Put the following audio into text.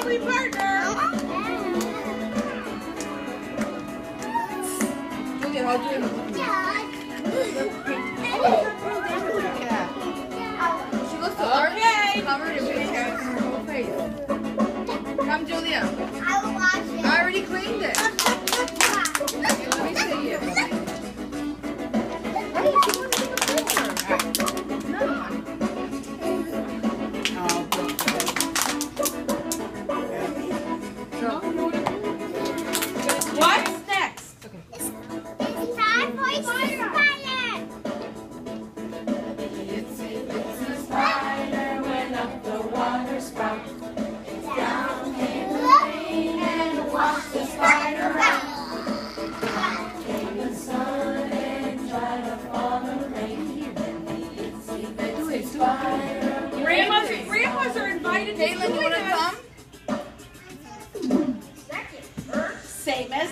be partner. Look at how doing. She looks so covered in pink on her whole face. Come, Julia. I will watch it. I already cleaned it. Let me see it. Hey, she wants to take a picture. No. What's next? Okay. It's time for spider. It's a spider went up the water spout. Down came the rain and washed the spider out. Down came the sun and dried up all the rain. It's a spider. Grandmas are invited. Caitlin, you want to come? Second. Same as